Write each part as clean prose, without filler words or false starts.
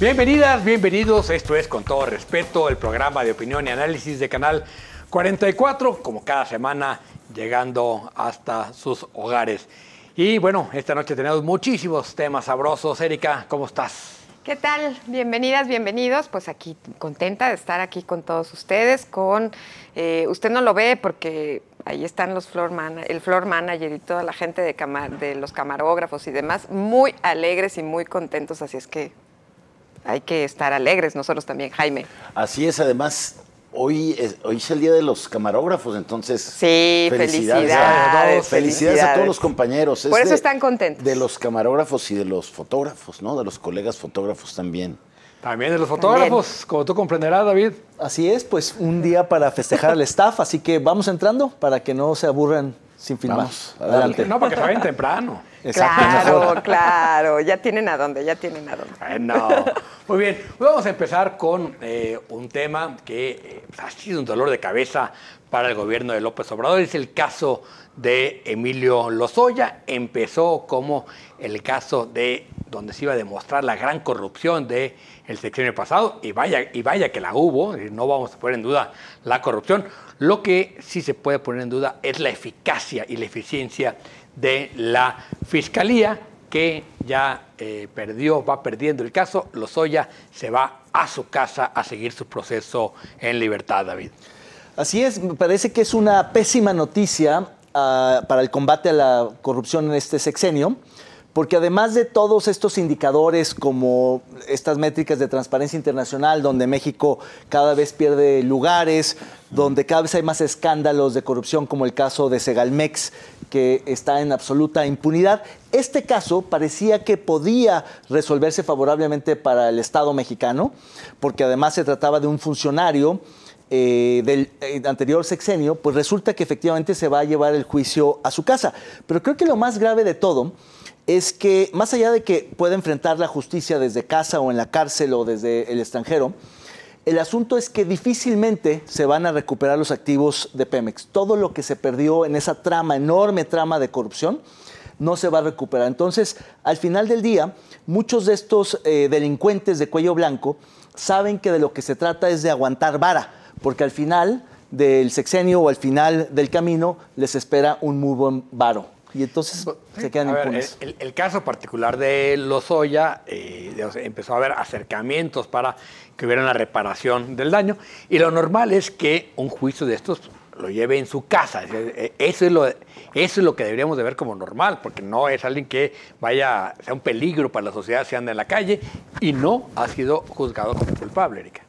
Bienvenidas, bienvenidos. Esto es Con Todo Respeto, el programa de opinión y análisis de Canal 44, como cada semana, llegando hasta sus hogares. Y bueno, esta noche tenemos muchísimos temas sabrosos. Erika, ¿cómo estás? ¿Qué tal? Bienvenidas, bienvenidos. Pues aquí contenta de estar aquí con todos ustedes. Usted no lo ve porque ahí están el floor manager y toda la gente de los camarógrafos y demás, muy alegres y muy contentos. Así es que hay que estar alegres nosotros también, Jaime. Así es, además, hoy es el día de los camarógrafos, entonces... Sí, felicidades a todos los compañeros. Por eso están contentos. De los camarógrafos y de los fotógrafos, ¿no? De los colegas fotógrafos también. También de los fotógrafos, como tú comprenderás, David. Así es, pues un día para festejar al staff, así que vamos entrando para que no se aburran sin filmar. Vamos, adelante. No, porque se vayan temprano. Claro, claro, ya tienen a dónde. No. Muy bien, hoy vamos a empezar con un tema que ha sido un dolor de cabeza para el gobierno de López Obrador. Es el caso de Emilio Lozoya. Empezó como el caso de donde se iba a demostrar la gran corrupción del sexenio pasado, y vaya que la hubo, no vamos a poner en duda la corrupción. Lo que sí se puede poner en duda es la eficacia y la eficiencia de la Fiscalía, que ya va perdiendo el caso. Lozoya se va a su casa a seguir su proceso en libertad, David. Así es, me parece que es una pésima noticia para el combate a la corrupción en este sexenio, porque además de todos estos indicadores como estas métricas de Transparencia Internacional, donde México cada vez pierde lugares, donde cada vez hay más escándalos de corrupción, como el caso de Segalmex, que está en absoluta impunidad, este caso parecía que podía resolverse favorablemente para el Estado mexicano, porque además se trataba de un funcionario del anterior sexenio, pues resulta que efectivamente se va a llevar el juicio a su casa. Pero creo que lo más grave de todo es que, más allá de que pueda enfrentar la justicia desde casa o en la cárcel o desde el extranjero, el asunto es que difícilmente se van a recuperar los activos de Pemex. Todo lo que se perdió en esa enorme trama de corrupción, no se va a recuperar. Entonces, al final del día, muchos de estos delincuentes de cuello blanco saben que de lo que se trata es de aguantar vara, porque al final del sexenio o al final del camino les espera un muy buen varo. Y entonces se quedan impunes. El caso particular de Lozoya, empezó a haber acercamientos para que hubiera una reparación del daño, y lo normal es que un juicio de estos lo lleve en su casa. Eso es lo que deberíamos de ver como normal, porque no es alguien que sea un peligro para la sociedad si anda en la calle, y no ha sido juzgado como culpable, Erika.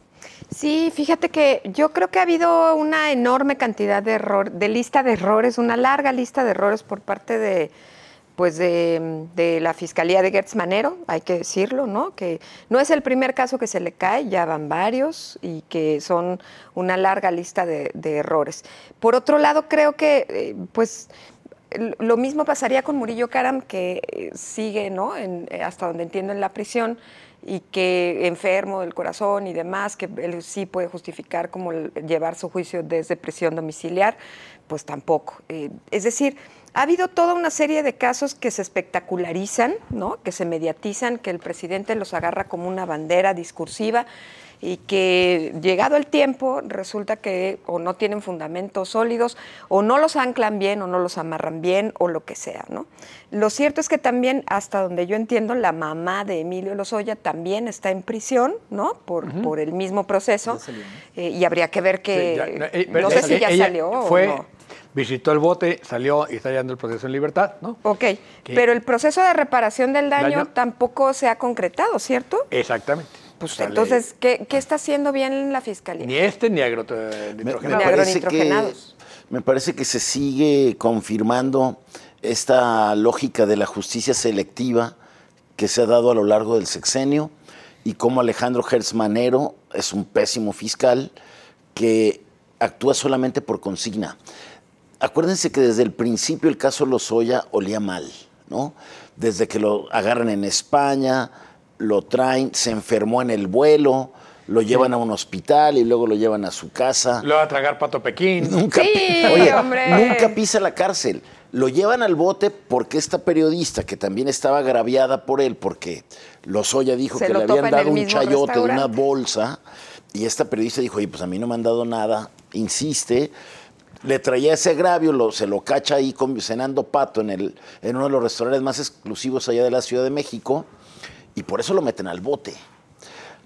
Sí, fíjate que yo creo que ha habido una enorme cantidad de lista de errores, una larga lista de errores por parte de la Fiscalía de Gertz Manero, hay que decirlo, ¿no? Que no es el primer caso que se le cae, ya van varios y que son una larga lista de errores. Por otro lado, creo que lo mismo pasaría con Murillo Karam, que sigue, ¿no? Hasta donde entiendo, en la prisión, y que enfermo del corazón y demás, que él sí puede justificar como llevar su juicio desde prisión domiciliar, pues tampoco. Es decir, ha habido toda una serie de casos que se espectacularizan, ¿no? Que se mediatizan, que el presidente los agarra como una bandera discursiva, y que llegado el tiempo resulta que o no tienen fundamentos sólidos, o no los anclan bien, o no los amarran bien, o lo que sea, ¿no? Lo cierto es que también, hasta donde yo entiendo, la mamá de Emilio Lozoya también está en prisión, ¿no? Por el mismo proceso, y habría que ver que... Sí, no sé si ya salió o no. Visitó el bote, salió y está llevando el proceso en libertad, ¿no? Ok, pero el proceso de reparación del daño tampoco se ha concretado, ¿cierto? Exactamente. Pues entonces, ¿qué está haciendo bien la Fiscalía? Ni agronitrogenados. Ni agronitrogenados. Me parece que se sigue confirmando esta lógica de la justicia selectiva que se ha dado a lo largo del sexenio, y cómo Alejandro Gertz Manero es un pésimo fiscal que actúa solamente por consigna. Acuérdense que desde el principio el caso Lozoya olía mal, ¿no? Desde que lo agarran en España, lo traen, se enfermó en el vuelo, lo llevan a un hospital y luego lo llevan a su casa. Lo va a tragar Pato Pekín. Nunca, sí, oye, hombre. nunca pisa la cárcel. Lo llevan al bote porque esta periodista, que también estaba agraviada por él, porque Lozoya dijo que le habían dado un chayote de una bolsa, y esta periodista dijo, oye, pues a mí no me han dado nada, insiste, le traía ese agravio, se lo cacha ahí cenando pato en uno de los restaurantes más exclusivos allá de la Ciudad de México, y por eso lo meten al bote.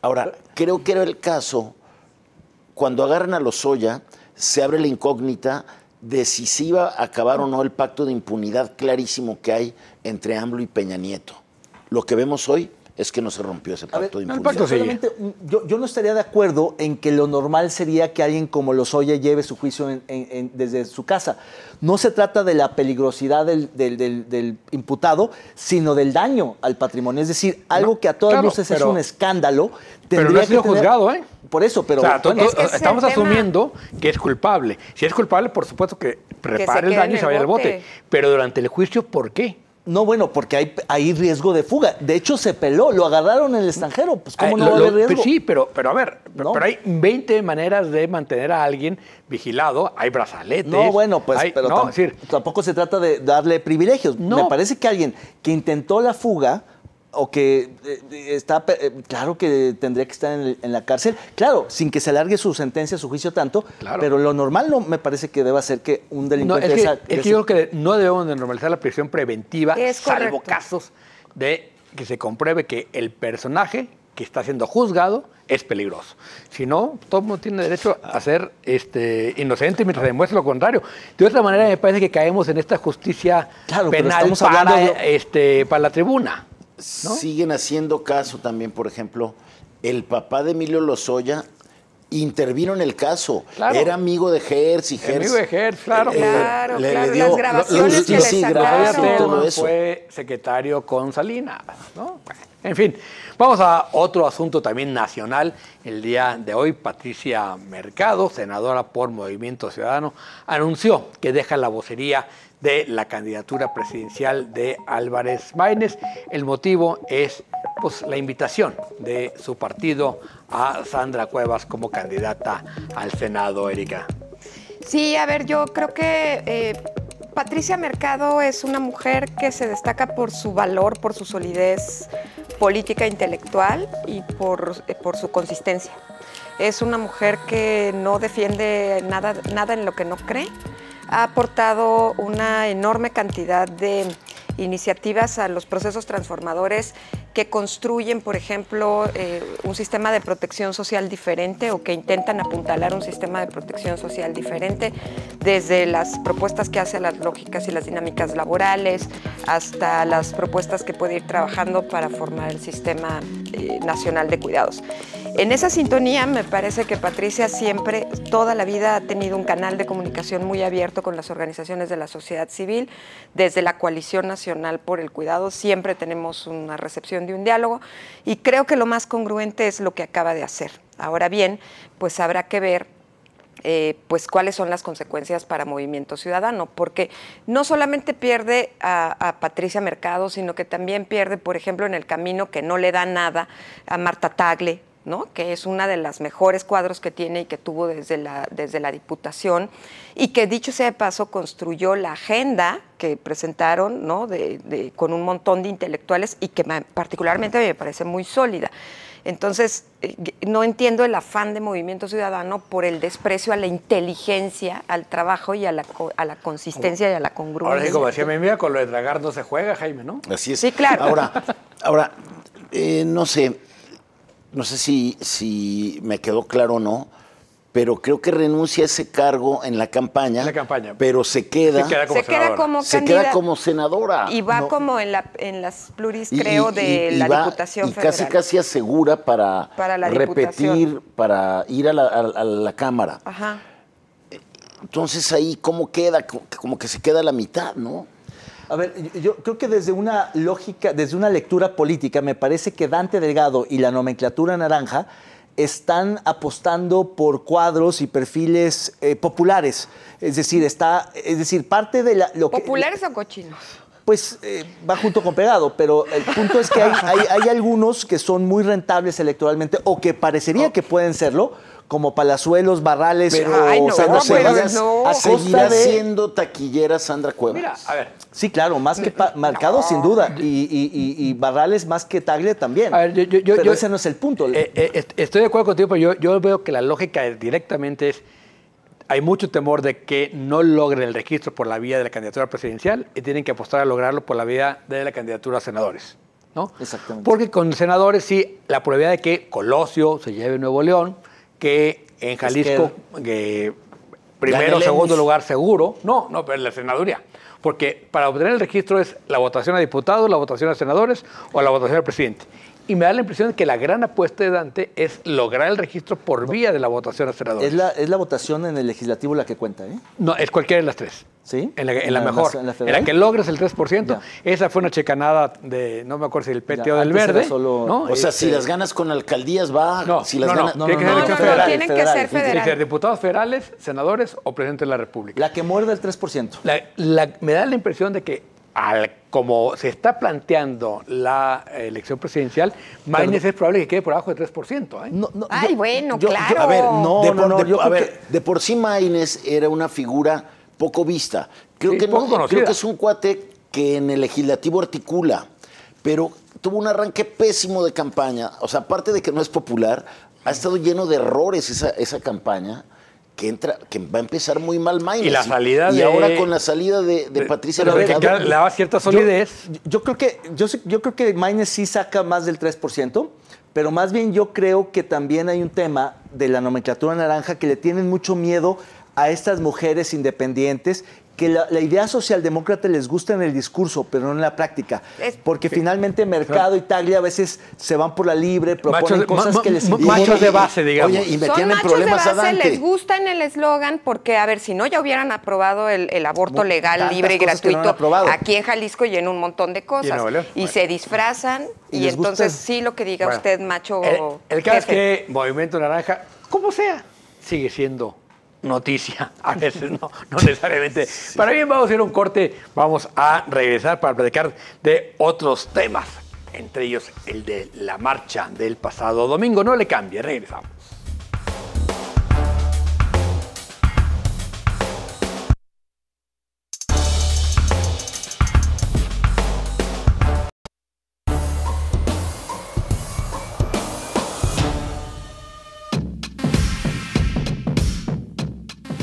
Ahora, creo que era el caso, cuando agarran a Lozoya, se abre la incógnita de si se iba a acabar o no el pacto de impunidad clarísimo que hay entre AMLO y Peña Nieto. Lo que vemos hoy es que no se rompió ese pacto de impunidad. pacto yo no estaría de acuerdo en que lo normal sería que alguien como Lozoya lleve su juicio desde su casa. No se trata de la peligrosidad del imputado, sino del daño al patrimonio. Es decir, algo que a todas luces es un escándalo. Pero no ha sido juzgado, ¿eh? Por eso, pero... O sea, estamos asumiendo que es culpable. Si es culpable, por supuesto que repare el daño y se vaya al bote. Pero durante el juicio, ¿por qué? No, bueno, porque hay riesgo de fuga. De hecho, se peló, lo agarraron en el extranjero. Pues, ¿cómo no va a haber riesgo? Sí, pero a ver, pero hay 20 maneras de mantener a alguien vigilado. Hay brazaletes. No, bueno, pues, pero tampoco se trata de darle privilegios. No. Me parece que alguien que intentó la fuga o que está, claro que tendría que estar en la cárcel, claro, sin que se alargue su sentencia, su juicio tanto, pero lo normal no me parece que deba ser que un delincuente... No, es que yo creo que no debemos de normalizar la prisión preventiva, salvo casos de que se compruebe que el personaje que está siendo juzgado es peligroso. Si no, todo el mundo tiene derecho a ser inocente mientras demuestre lo contrario. De otra manera, me parece que caemos en esta justicia penal para la tribuna, ¿no? Siguen haciendo caso también, por ejemplo, el papá de Emilio Lozoya intervino en el caso. Claro. Era amigo de Hertz y Hertz. Amigo de Hertz, claro. Le dio las grabaciones que le sacaron. Todo eso. Fue secretario con Salinas, ¿no? En fin, vamos a otro asunto también nacional. El día de hoy, Patricia Mercado, senadora por Movimiento Ciudadano, anunció que deja la vocería de la candidatura presidencial de Álvarez Maínez. El motivo es pues, la invitación de su partido a Sandra Cuevas como candidata al Senado, Erika. Sí, a ver, yo creo que Patricia Mercado es una mujer que se destaca por su valor, por su solidez política e intelectual y por su consistencia. Es una mujer que no defiende nada en lo que no cree. Ha aportado una enorme cantidad de iniciativas a los procesos transformadores que construyen, por ejemplo, un sistema de protección social diferente o que intentan apuntalar un sistema de protección social diferente, desde las propuestas que hace a las lógicas y las dinámicas laborales hasta las propuestas que puede ir trabajando para formar el Sistema Nacional de Cuidados. En esa sintonía me parece que Patricia siempre, toda la vida ha tenido un canal de comunicación muy abierto con las organizaciones de la sociedad civil. Desde la Coalición Nacional por el Cuidado siempre tenemos una recepción de un diálogo y creo que lo más congruente es lo que acaba de hacer. Ahora bien, pues habrá que ver pues cuáles son las consecuencias para Movimiento Ciudadano, porque no solamente pierde a Patricia Mercado, sino que también pierde, por ejemplo, en el camino que no le da nada a Marta Tagle, ¿no? Que es una de las mejores cuadros que tiene y que tuvo desde la Diputación y que, dicho sea de paso, construyó la agenda que presentaron, ¿no? con un montón de intelectuales y que particularmente me parece muy sólida. Entonces, no entiendo el afán de Movimiento Ciudadano por el desprecio a la inteligencia, al trabajo y a la consistencia y a la congruencia. Ahora sí, como decía mi amiga, con lo de tragar no se juega, Jaime, ¿no? Así es. Sí, claro. Ahora no sé si me quedó claro o no, pero creo que renuncia a ese cargo en la campaña. Pero se queda como senadora. Y va como en las pluris, creo, de la Diputación Federal. Y casi asegura para repetir, para ir a la Cámara. Ajá. Entonces ahí, ¿cómo queda? Como que se queda a la mitad, ¿no? A ver, yo creo que desde una lógica, desde una lectura política, me parece que Dante Delgado y la nomenclatura naranja están apostando por cuadros y perfiles populares. Es decir, parte de ¿Populares o cochinos? Pues va junto con pegado, pero el punto es que hay algunos que son muy rentables electoralmente o que parecería que pueden serlo, como Palazuelos, Barrales Ay, no, Sandra pero Cuevas, no. a costa ¿Seguirá de... siendo taquillera Sandra Cuevas? Mira, a ver. Sí, claro, más que Mercado, sin duda. Y Barrales más que Tagle también. A ver, pero ese no es el punto. Estoy de acuerdo contigo, pero yo veo que la lógica directamente es, hay mucho temor de que no logren el registro por la vía de la candidatura presidencial y tienen que apostar a lograrlo por la vía de la candidatura a senadores, ¿no? Exactamente. Porque con senadores sí, la probabilidad de que Colosio se lleve Nuevo León, que en Jalisco, primero o segundo lugar seguro, no, pero la senaduría. Porque para obtener el registro es la votación a diputados, la votación a senadores o la votación al presidente. Y me da la impresión de que la gran apuesta de Dante es lograr el registro por vía de la votación a senadores. Es la votación en el legislativo la que cuenta, ¿eh? No, es cualquiera de las tres. ¿Sí? En la mejor. ¿En la en federal? la que logres el 3%. Ya. Esa fue una checanada de, no me acuerdo si del PT Ya, o del antes era Verde. solo- ¿no? O sea, si las ganas con alcaldías va, No, si las no, ganas... no, tiene que ser No, elección no, federal. tienen que federal. ser Tiene que ser federal. diputados federales, senadores o presidente de la República. La que muerde el 3%. Me da la impresión de que como se está planteando la elección presidencial, Maínez es probable que quede por abajo del 3%. ¿eh? No, Ay, bueno, claro. A ver, No, yo creo de por sí Maínez era una figura poco vista. Creo Sí, que poco no, conocida. creo que es un cuate que en el legislativo articula, pero tuvo un arranque pésimo de campaña. O sea, aparte de que no es popular, ha estado lleno de errores esa campaña. Que va a empezar muy mal Maínez. Y la salida y de... ahora con la salida de Patricia pero Mercado. que le daba cierta solidez. Yo creo que Maínez sí saca más del 3%, pero más bien yo creo que también hay un tema de la nomenclatura naranja que le tienen mucho miedo a estas mujeres independientes, que la idea socialdemócrata les gusta en el discurso, pero no en la práctica. Porque finalmente Mercado y Tagle a veces se van por la libre, proponen cosas que les machos de base, digamos. Oye, y Son metían en machos de problemas a base, Dante. les gusta en el eslogan porque, a ver, si no ya hubieran aprobado el aborto legal, Tantas libre y cosas que no han gratuito aprobado. aquí en Jalisco y en un montón de Y en cosas. Nuevo León. Y se disfrazan Y y les entonces gusta. sí lo que diga Bueno, usted, macho el caso es jefe. que Movimiento Naranja, como sea, sigue siendo noticia. A veces no necesariamente. Para bien, vamos a ir a un corte. Vamos a regresar para platicar de otros temas. Entre ellos el de la marcha del pasado domingo. No le cambie, regresamos.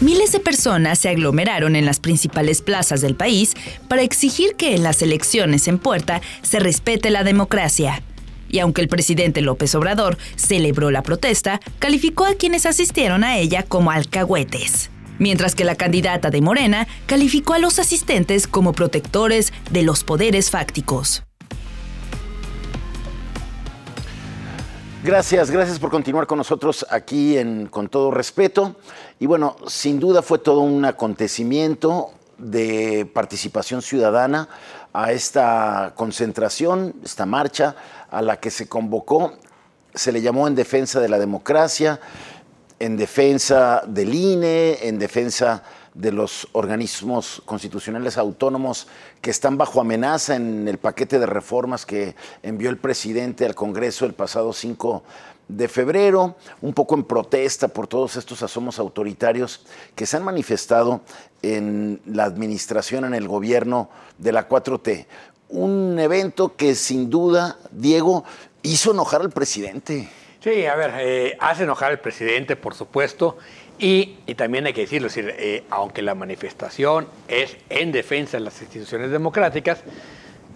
Miles de personas se aglomeraron en las principales plazas del país para exigir que en las elecciones en puerta se respete la democracia. Y aunque el presidente López Obrador celebró la protesta, calificó a quienes asistieron a ella como alcahuetes. Mientras que la candidata de Morena calificó a los asistentes como protectores de los poderes fácticos. Gracias por continuar con nosotros aquí Con Todo Respeto. Y bueno, sin duda fue todo un acontecimiento de participación ciudadana a esta concentración, esta marcha a la que se convocó. Se le llamó en defensa de la democracia, en defensa del INE, en defensa de los organismos constitucionales autónomos que están bajo amenaza en el paquete de reformas que envió el presidente al Congreso el pasado 5 de febrero, un poco en protesta por todos estos asomos autoritarios que se han manifestado en la administración, en el gobierno de la 4T. Un evento que sin duda, Diego, hizo enojar al presidente. Sí, a ver, hace enojar al presidente, por supuesto, y también hay que decirlo, es decir, aunque la manifestación es en defensa de las instituciones democráticas,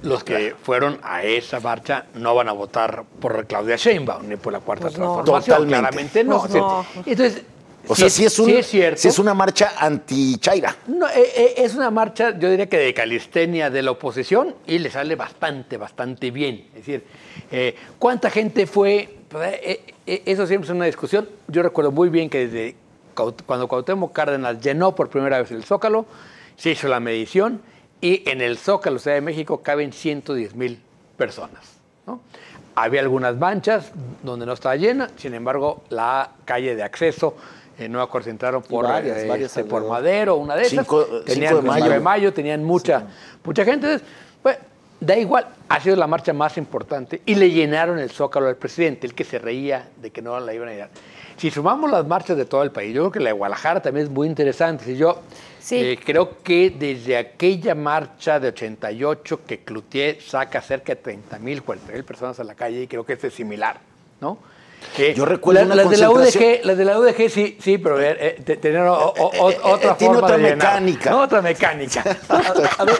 los que fueron a esa marcha no van a votar por Claudia Sheinbaum ni por la Cuarta Transformación. Totalmente. Claramente no. Pues no. Entonces, O sea, sí es cierto. una marcha anti-Chaira. No, es una marcha, yo diría que de calistenia de la oposición y le sale bastante bien. Es decir, ¿cuánta gente fue? Eso siempre es una discusión. Yo recuerdo muy bien que desde cuando Cuauhtémoc Cárdenas llenó por primera vez el Zócalo, se hizo la medición y en el Zócalo, Ciudad de México, caben 110,000 personas, ¿no? Había algunas manchas donde no estaba llena, sin embargo, la calle de acceso, no me acuerdo si entraron por, varias por alrededor. Madero, una de esas. 5 de Tenían mayo. 5 de mayo, tenían mucha gente. Entonces, pues, Da igual, ha sido la marcha más importante y le llenaron el Zócalo al presidente, el que se reía de que no la iban a llenar. Si sumamos las marchas de todo el país, yo creo que la de Guadalajara también es muy interesante. Si yo creo que desde aquella marcha de 88 que Cloutier saca cerca de 30,000, 40,000 personas a la calle, y creo que esto es similar, ¿no? Yo recuerdo las de la UDG sí, pero tenían otra tiene forma otra de llenar. mecánica. No, otra mecánica. A ver,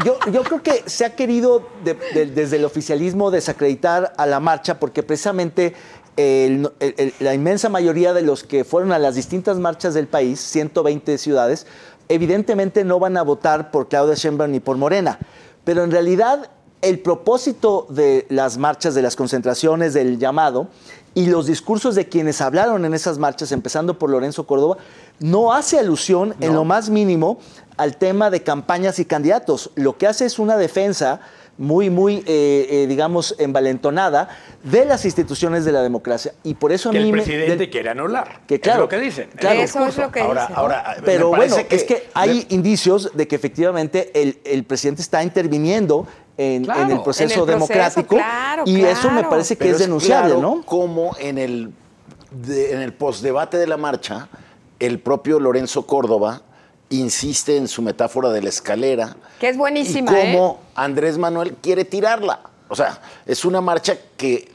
yo creo que se ha querido desde el oficialismo desacreditar a la marcha porque precisamente la inmensa mayoría de los que fueron a las distintas marchas del país, 120 ciudades, evidentemente no van a votar por Claudia Sheinbaum ni por Morena, pero en realidad el propósito de las marchas, de las concentraciones, del llamado y los discursos de quienes hablaron en esas marchas, empezando por Lorenzo Córdoba, no hace alusión en lo más mínimo al tema de campañas y candidatos. Lo que hace es una defensa muy, digamos, envalentonada de las instituciones de la democracia. Y por eso a que mí el presidente quiere anular. Que claro, es lo que dicen. Claro, eso es lo que dicen. Ahora, pero bueno, es que hay indicios de que efectivamente el presidente está interviniendo en el proceso democrático y eso me parece que es denunciable, ¿no? Como en el postdebate de la marcha, el propio Lorenzo Córdoba insiste en su metáfora de la escalera. Que es buenísima, y cómo Andrés Manuel quiere tirarla. O sea, es una marcha que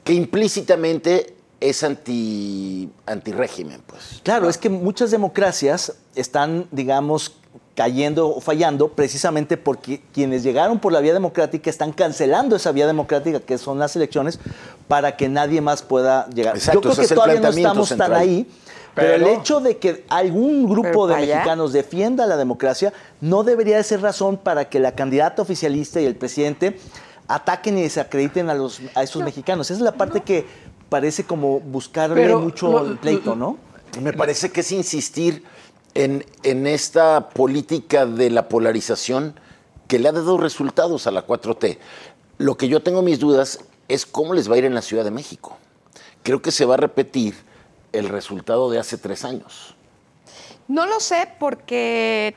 implícitamente es antirrégimen, pues. Claro, es que muchas democracias están, digamos, cayendo o fallando precisamente porque quienes llegaron por la vía democrática están cancelando esa vía democrática que son las elecciones para que nadie más pueda llegar. Exacto, yo creo que todavía no estamos tan ahí, pero el hecho de que algún grupo de mexicanos defienda la democracia no debería de ser razón para que la candidata oficialista y el presidente ataquen y desacrediten a esos mexicanos. Esa es la parte que parece como buscarle mucho el pleito, ¿no? Me parece que es insistir en esta política de la polarización que le ha dado resultados a la 4T. Lo que yo tengo mis dudas es cómo les va a ir en la Ciudad de México. Creo que se va a repetir el resultado de hace 3 años. No lo sé porque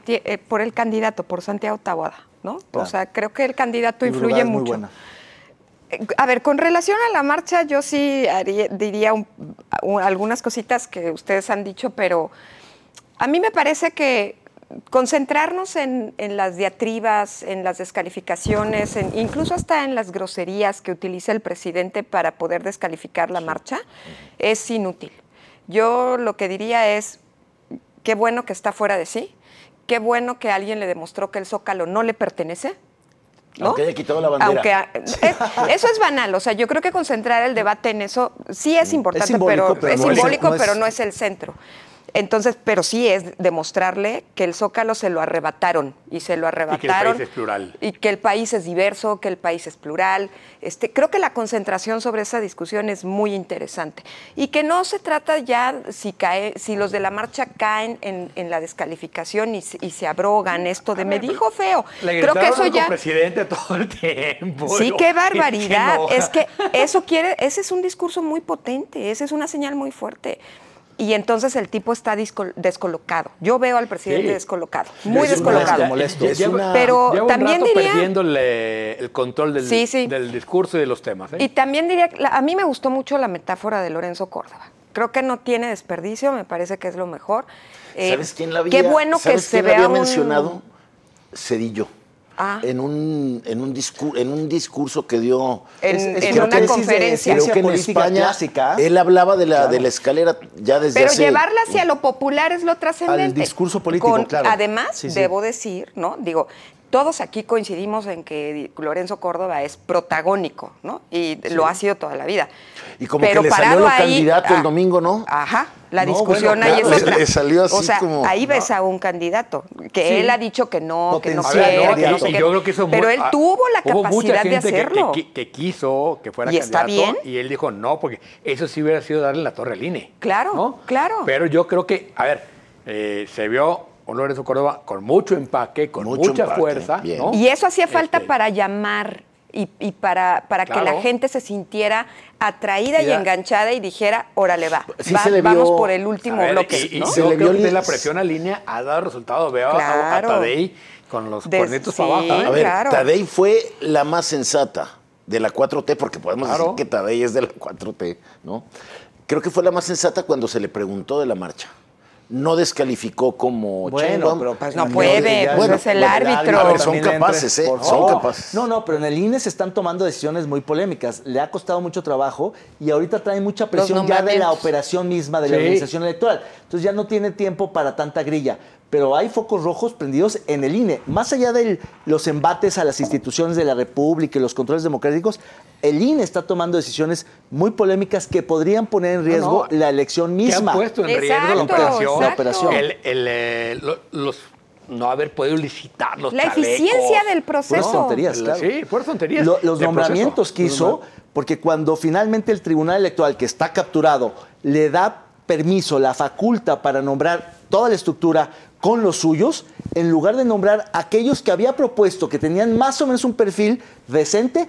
por el candidato, por Santiago Taboada, ¿no? Claro. O sea, creo que el candidato influye mucho. Muy buena. A ver, con relación a la marcha, yo sí diría algunas cositas que ustedes han dicho, pero a mí me parece que concentrarnos en las diatribas, en las descalificaciones, incluso hasta en las groserías que utiliza el presidente para poder descalificar la marcha, es inútil. Yo lo que diría es, qué bueno que está fuera de sí, qué bueno que alguien le demostró que el Zócalo no le pertenece, ¿no? Aunque haya quitado la bandera. Eso es banal, o sea, yo creo que concentrar el debate en eso sí es importante, pero no es el centro. Entonces, pero sí es demostrarle que el Zócalo se lo arrebataron y se lo arrebataron. Y que el país es plural. Y que el país es diverso, que el país es plural. Creo que la concentración sobre esa discusión es muy interesante. Y que no se trata ya si los de la marcha caen en la descalificación y se abrogan esto de me dijo feo. Creo que eso ya. Presidente todo el tiempo. Sí, qué barbaridad. Es que ese es un discurso muy potente, esa es una señal muy fuerte. Y entonces el tipo está descolocado. Yo veo al presidente descolocado, muy descolocado. Molesto. Pero también diría perdiendo el control del discurso y de los temas. Y también diría, a mí me gustó mucho la metáfora de Lorenzo Córdoba. Creo que no tiene desperdicio, me parece que es lo mejor. ¿Sabes quién la había? Qué bueno que se vea mencionado? Cedillo. En un discurso que dio en una conferencia. Creo que en España clásica. Él hablaba de la escalera ya desde Pero llevarla hacia lo popular es lo trascendente. Al discurso político, claro. Además, debo decir, ¿no? Digo, todos aquí coincidimos en que Lorenzo Córdoba es protagónico, ¿no? Y lo ha sido toda la vida. Y como que le salió lo candidato el domingo, ¿no? Ajá, la discusión ahí es otra. Le salió así, o sea, como... ahí ves a un candidato que él ha dicho que no quiere. Yo creo que eso pero él tuvo la capacidad de hacerlo. Que quiso que fuera y candidato. Está bien. Y él dijo no, porque eso sí hubiera sido darle la torre al INE. Claro, ¿no? claro. Pero yo creo que, a ver, se vio un Lorenzo Córdoba con mucho empaque, con mucha fuerza. ¿No? Y eso hacía falta para llamar y para que la gente se sintiera atraída y enganchada y dijera, órale, vamos por el último bloque. Y se le vio la presión a línea, ha dado resultado. Veo a Tadei Con los cuernitos para abajo. A ver, claro. Tadei fue la más sensata de la 4T, porque podemos Claro. decir que Tadei es de la 4T, ¿no? Creo que fue la más sensata cuando se le preguntó de la marcha. No descalificó como Bueno, Sheinbaum. pero Pues no puede, ya- pues es el árbitro. A ver, son también le capaces, entre, ¿eh? por Son favor. capaces. No, pero en el INE se están tomando decisiones muy polémicas. Le ha costado mucho trabajo y ahorita trae mucha presión ya de la nombramientos. operación misma de la Sí. organización electoral. Entonces ya no tiene tiempo para tanta grilla. Pero hay focos rojos prendidos en el INE. Más allá de los embates a las instituciones de la República y los controles democráticos, el INE está tomando decisiones muy polémicas que podrían poner en riesgo la elección Que misma. han puesto en riesgo la Exacto, operación. La operación. Los no haber podido licitar los La chalecos. eficiencia del Puras proceso. tonterías, claro. Sí, puras tonterías. Los del nombramientos proceso. que hizo, porque cuando finalmente el Tribunal Electoral, que está capturado, le da permiso, la faculta para nombrar toda la estructura con los suyos, en lugar de nombrar a aquellos que había propuesto, que tenían más o menos un perfil decente,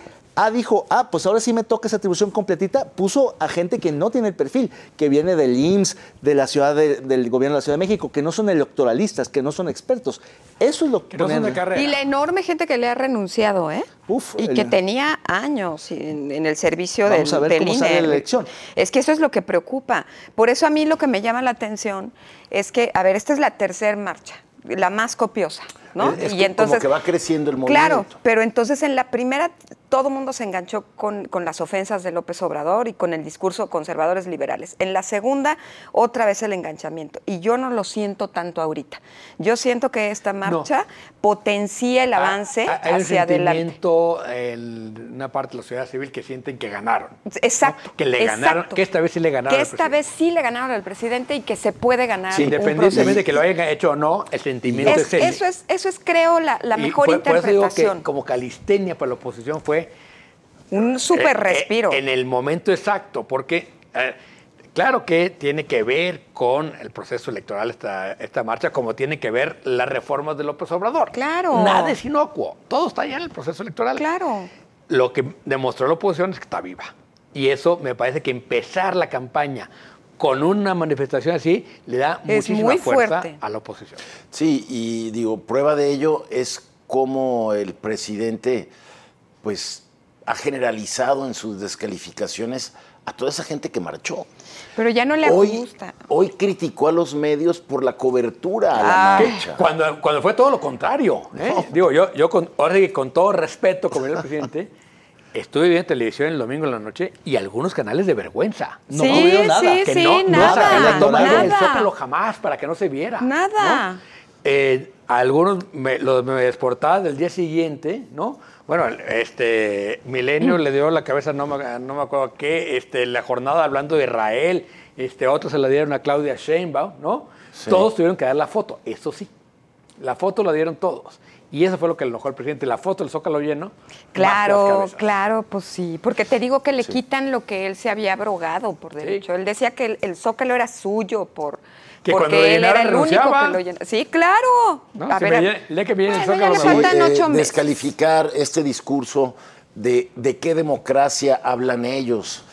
dijo, pues ahora sí me toca esa atribución completita, puso a gente que no tiene el perfil, que viene del IMSS, de la ciudad del gobierno de la Ciudad de México, que no son electoralistas, que no son expertos. Eso es lo que Que no son de carrera. Y la enorme gente que le ha renunciado, ¿eh? Uf, y que tenía años en el servicio Vamos a ver del cómo INE. sale la elección. Es que eso es lo que preocupa. Por eso a mí lo que me llama la atención es que, a ver, esta es la tercera marcha, la más copiosa, ¿no? Es Y entonces, como que va creciendo el movimiento. claro, pero entonces en la primera todo el mundo se enganchó con las ofensas de López Obrador y con el discurso conservadores liberales. En la segunda, otra vez el enganchamiento. Y yo no lo siento tanto ahorita. Yo siento que esta marcha potencia el avance Hay un hacia adelante. sentimiento en una parte de la sociedad civil que sienten que ganaron. Exacto. ¿No? Que le ganaron, exacto. que esta vez sí le ganaron Que al esta vez sí le ganaron al presidente y que se puede ganar. Sí, un independientemente proceso. de que lo hayan hecho o no, el sentimiento es ese. Eso es, creo, la Y mejor por eso digo interpretación. que como calistenia para la oposición fue Un súper respiro. en el momento exacto, porque claro que tiene que ver con el proceso electoral esta marcha, como tiene que ver las reformas de López Obrador. Claro. Nada es inocuo, todo está ya en el proceso electoral. Claro. Lo que demostró la oposición es que está viva. Y eso me parece que empezar la campaña con una manifestación así le da Es muchísima muy fuerza fuerte. a la oposición. Sí, y digo, prueba de ello es cómo el presidente, pues, ha generalizado en sus descalificaciones a toda esa gente que marchó. Pero ya no le gusta. Hoy criticó a los medios por la cobertura a la marcha. Cuando fue todo lo contrario. Digo, ahora sí que con todo respeto, como era el presidente, estuve viendo televisión el domingo en la noche y algunos canales de vergüenza. No vieron nada. sí, Que sí, no nada. sacaron la toma del nada. Zócalo jamás para que no se viera. Nada. ¿no? Algunos me desportaban del día siguiente, ¿no? Bueno, Milenio le dio la cabeza, no me acuerdo a qué, la jornada hablando de Israel, otros se la dieron a Claudia Sheinbaum, ¿no? Sí. Todos tuvieron que dar la foto, eso sí, la foto la dieron todos. Y eso fue lo que le enojó al presidente, la foto del Zócalo lleno. más las Claro, cabezas. claro, pues sí. Porque te digo que le quitan lo que él se había abrogado por derecho. Él decía que el Zócalo era suyo Que cuando porque lo él llenara, era el único renunciaba. que lo llenaba. Sí, claro. ¿No? Si el día que viene el bueno, ya Zócalo le me voy. faltan 8 meses. Descalificar este discurso de qué democracia hablan ellos.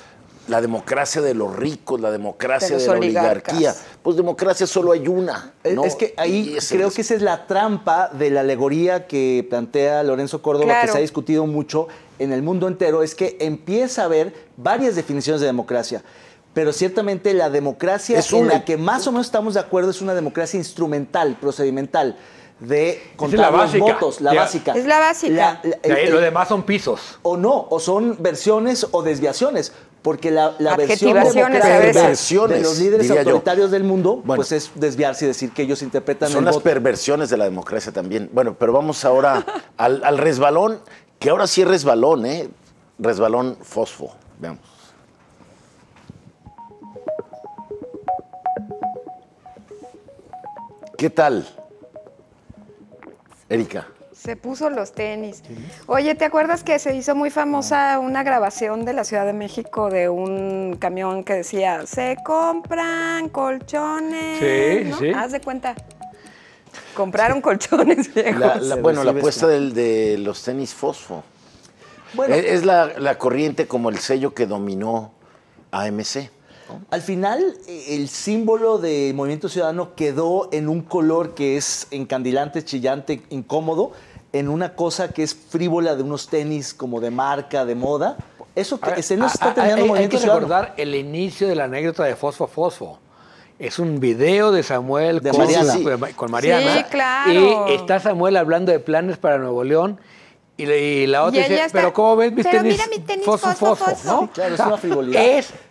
La democracia de los ricos, la democracia De los de la oligarcas. oligarquía. Pues democracia solo hay una. ¿no? Es que ahí Y creo que esa es la trampa de la alegoría que plantea Lorenzo Córdoba, Claro. que se ha discutido mucho en el mundo entero, es que empieza a haber varias definiciones de democracia. Pero ciertamente la democracia Es en una. la que más o menos estamos de acuerdo es una democracia instrumental, procedimental, de la contar los básica. votos, la Ya. básica. Es la básica. Lo demás son pisos. O no, o son versiones o desviaciones, porque la versión Adjetivaciones a veces. democrática de los líderes Diría yo. autoritarios del mundo, Bueno. pues es desviarse y decir que ellos interpretan Son el las voto. perversiones de la democracia también. Bueno, pero vamos ahora al resbalón, que ahora sí es resbalón, ¿eh? Resbalón fosfo. Veamos. ¿Qué tal, Erika? Se puso los tenis. Oye, ¿te acuerdas que se hizo muy famosa una grabación de la Ciudad de México de un camión que decía, se compran colchones? Sí, ¿no? sí. Haz de cuenta. Compraron colchones viejos. La recibe apuesta de los tenis fosfo. Bueno, Es la corriente como el sello que dominó AMC. ¿no? Al final, el símbolo de Movimiento Ciudadano quedó en un color que es encandilante, chillante, incómodo, en una cosa que es frívola de unos tenis como de marca, de moda. Eso que se nos está terminando Movimiento Ciudadano. Hay que recordar el inicio de la anécdota de Fosfo Fosfo. Es un video de Samuel de Mariana. Con Mariana. Sí, claro. Y está Samuel hablando de planes para Nuevo León. Y la otra Y ella dice, está, pero ¿cómo ves mis pero tenis? mira mi tenis Fosfo, fosfo, ¿no? Sí, claro, es una frivolidad.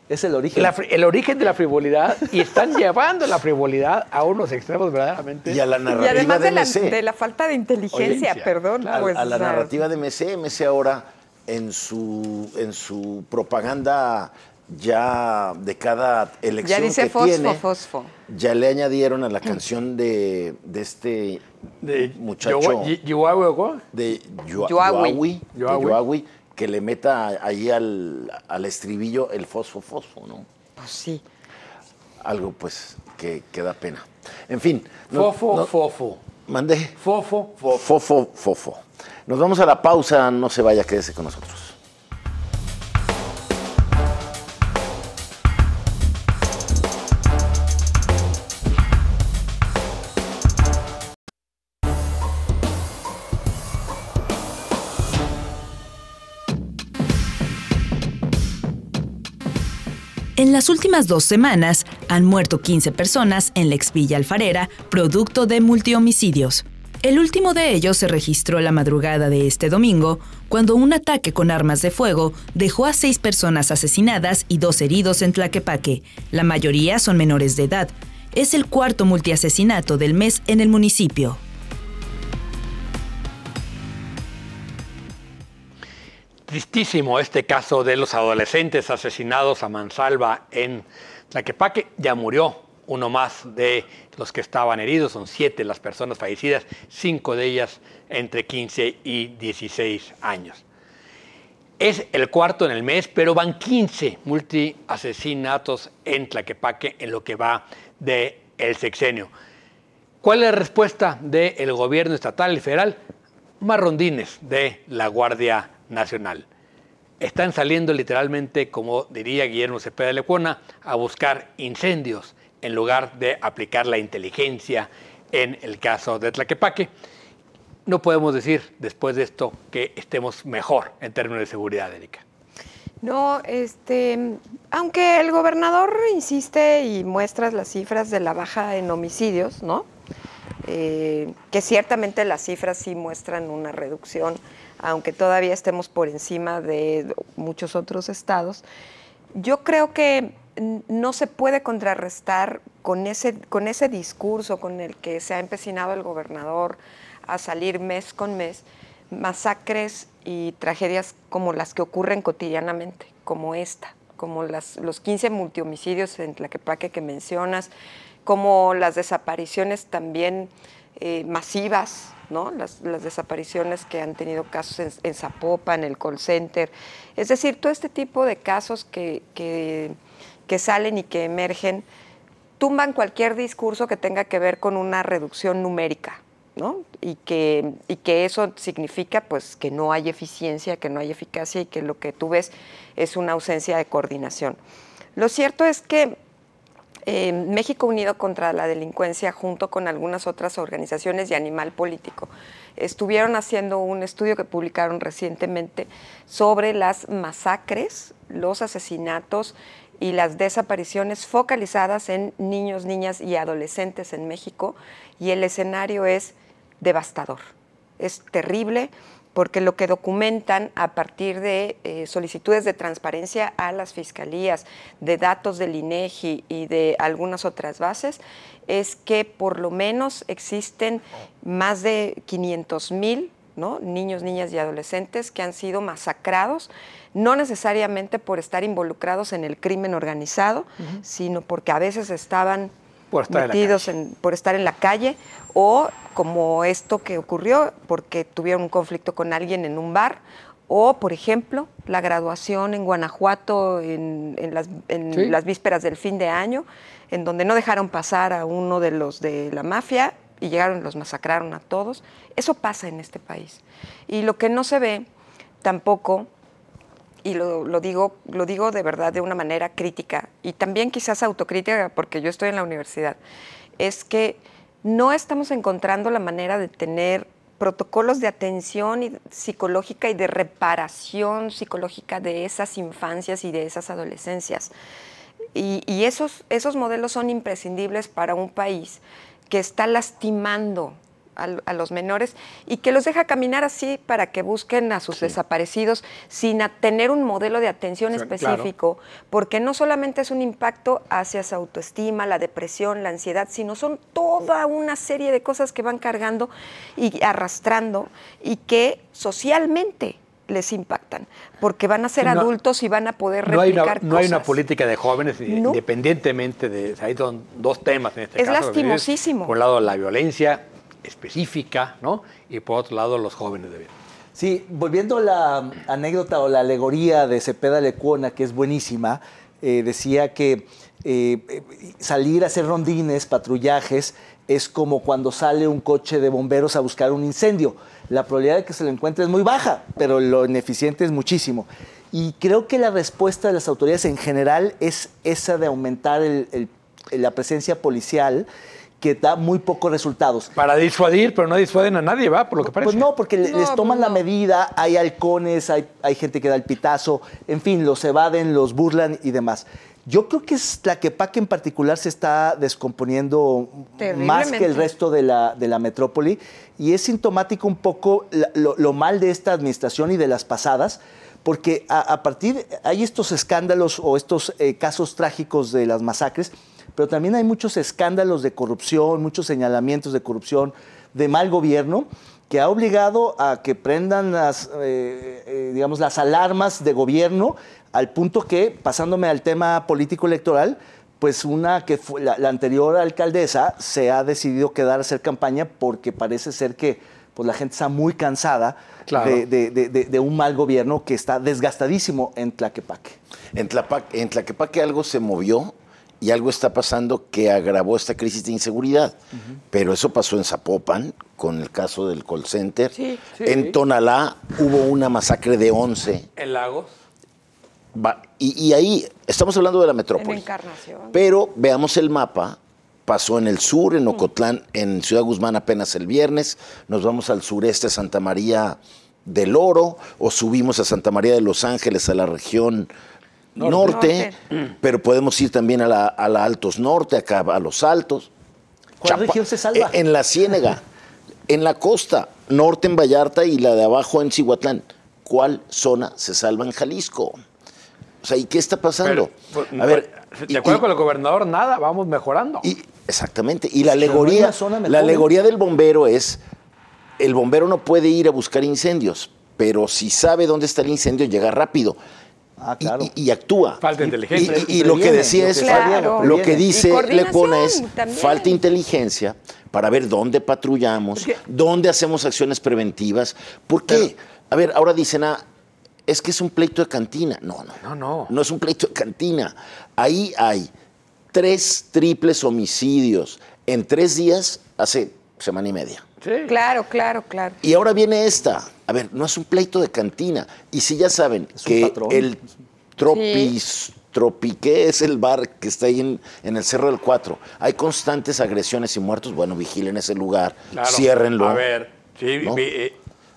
Es el origen. El origen de la frivolidad. Y están llevando la frivolidad a unos extremos verdaderamente. Y a la Y narrativa además de de MC. la falta de inteligencia, Oye, perdón. claro, pues, A la o sea, narrativa de MC. MC ahora en su propaganda ya de cada elección ya dice que fosfo, tiene, fosfo. ya le añadieron a la canción de este muchacho Yoawi, de Yoawi. Yoawi, que le meta ahí al estribillo el fosfo, ¿no? Pues sí. Algo pues que da pena. En fin. Fofo. Mandé. Fofo. Fofo. Nos vamos a la pausa, no se vaya, quédese con nosotros. En las últimas 2 semanas han muerto 15 personas en la Exvilla Alfarera, producto de multihomicidios. El último de ellos se registró la madrugada de este domingo, cuando un ataque con armas de fuego dejó a 6 personas asesinadas y 2 heridos en Tlaquepaque. La mayoría son menores de edad. Es el 4º multiasesinato del mes en el municipio. Tristísimo este caso de los adolescentes asesinados a mansalva en Tlaquepaque. Ya murió uno más de los que estaban heridos. Son 7 las personas fallecidas, 5 de ellas entre 15 y 16 años. Es el 4º en el mes, pero van 15 multiasesinatos en Tlaquepaque en lo que va del sexenio. ¿Cuál es la respuesta del gobierno estatal y federal? Más rondines de la Guardia Nacional. Están saliendo literalmente, como diría Guillermo Cepeda de Lecuona, a buscar incendios en lugar de aplicar la inteligencia en el caso de Tlaquepaque. No podemos decir después de esto que estemos mejor en términos de seguridad, Erika. No, aunque el gobernador insiste y muestra las cifras de la baja en homicidios, ¿no? Que ciertamente las cifras sí muestran una reducción, aunque todavía estemos por encima de muchos otros estados. Yo creo que no se puede contrarrestar con ese discurso con el que se ha empecinado el gobernador a salir mes con mes, masacres y tragedias como las que ocurren cotidianamente, como esta, como los 15 multihomicidios en Tlaquepaque que mencionas, como las desapariciones también masivas, ¿no? Las desapariciones que han tenido casos en Zapopan, en el call center. Es decir, todo este tipo de casos que salen y que emergen tumban cualquier discurso que tenga que ver con una reducción numérica, ¿no? Y que eso significa pues que no hay eficiencia, que no hay eficacia y que lo que tú ves es una ausencia de coordinación. Lo cierto es que México Unido contra la Delincuencia, junto con algunas otras organizaciones y Animal Político, estuvieron haciendo un estudio que publicaron recientemente sobre las masacres, los asesinatos y las desapariciones focalizadas en niños, niñas y adolescentes en México, y el escenario es devastador, es terrible, porque lo que documentan a partir de solicitudes de transparencia a las fiscalías, de datos del INEGI y de algunas otras bases, es que por lo menos existen más de 500,000, ¿no?, niños, niñas y adolescentes que han sido masacrados, no necesariamente por estar involucrados en el crimen organizado, sino porque a veces estaban metidos por estar en la calle, o como esto que ocurrió porque tuvieron un conflicto con alguien en un bar, o por ejemplo la graduación en Guanajuato en las vísperas del fin de año, en donde no dejaron pasar a uno de los de la mafia y llegaron y los masacraron a todos. Eso pasa en este país. Y lo que no se ve tampoco y lo digo de verdad de una manera crítica y también quizás autocrítica porque yo estoy en la universidad, es que no estamos encontrando la manera de tener protocolos de atención psicológica y de reparación psicológica de esas infancias y de esas adolescencias. Y esos modelos son imprescindibles para un país que está lastimando a los menores y que los deja caminar así para que busquen a sus desaparecidos sin tener un modelo de atención específico, porque no solamente es un impacto hacia su autoestima, la depresión, la ansiedad, sino son toda una serie de cosas que van cargando y arrastrando y que socialmente les impactan, porque van a ser adultos y van a poder replicar cosas. No hay una política de jóvenes, independientemente de... Ahí son dos temas en este caso. Es lastimosísimo. Por un lado, la violencia específica, ¿no? Y por otro lado, los jóvenes de bien. Sí, volviendo a la anécdota o la alegoría de Cepeda Lecuona, que es buenísima, decía que salir a hacer rondines, patrullajes, es como cuando sale un coche de bomberos a buscar un incendio. La probabilidad de que se lo encuentre es muy baja, pero lo ineficiente es muchísimo. Y creo que la respuesta de las autoridades en general es esa de aumentar la presencia policial, que da muy pocos resultados. Para disuadir, pero no disuaden a nadie, ¿va? Por lo que parece. Pues no, porque les toman la medida, hay halcones, hay gente que da el pitazo, en fin, los evaden, los burlan y demás. Yo creo que Tlaquepaque en particular se está descomponiendo más que el resto de la metrópoli y es sintomático un poco lo mal de esta administración y de las pasadas, porque hay estos escándalos o estos casos trágicos de las masacres, pero también hay muchos escándalos de corrupción, muchos señalamientos de corrupción, de mal gobierno, que ha obligado a que prendan las alarmas de gobierno, al punto que, pasándome al tema político electoral, pues que fue la anterior alcaldesa se ha decidido quedar a hacer campaña porque parece ser que pues, la gente está muy cansada de un mal gobierno que está desgastadísimo en Tlaquepaque. En Tlaquepaque algo se movió y algo está pasando que agravó esta crisis de inseguridad. Pero eso pasó en Zapopan, con el caso del call center. Sí. En Tonalá hubo una masacre de 11. En Lagos. Y ahí, estamos hablando de la metrópoli. En Encarnación. Pero veamos el mapa. Pasó en el sur, en Ocotlán, en Ciudad Guzmán apenas el viernes. Nos vamos al sureste, Santa María del Oro, o subimos a Santa María de Los Ángeles, a la región norte. Pero podemos ir también a la Altos Norte, acá a Los Altos. ¿Cuál región se salva? En la Ciénega, en la costa, norte en Vallarta y la de abajo en Cihuatlán. ¿Cuál zona se salva en Jalisco? O sea, ¿y qué está pasando? A ver, de acuerdo con el gobernador, nada, vamos mejorando. Exactamente. Y la alegoría del bombero es, el bombero no puede ir a buscar incendios, pero si sabe dónde está el incendio, llega rápido. Claro. Y actúa. Falta inteligencia. Y lo que decía es, lo que dice Lecuona es, también. falta inteligencia para ver dónde patrullamos, dónde hacemos acciones preventivas. ¿Por qué? A ver, ahora dicen, es que es un pleito de cantina. No es un pleito de cantina. Ahí hay 3 triples homicidios en 3 días hace semana y media. Sí. Claro. Y ahora viene esta. A ver, no es un pleito de cantina. Y si ya saben que el Tropiqué es el bar que está ahí en el Cerro del 4, hay constantes agresiones y muertos, bueno, vigilen ese lugar, ciérrenlo. A ver, sí, ¿no?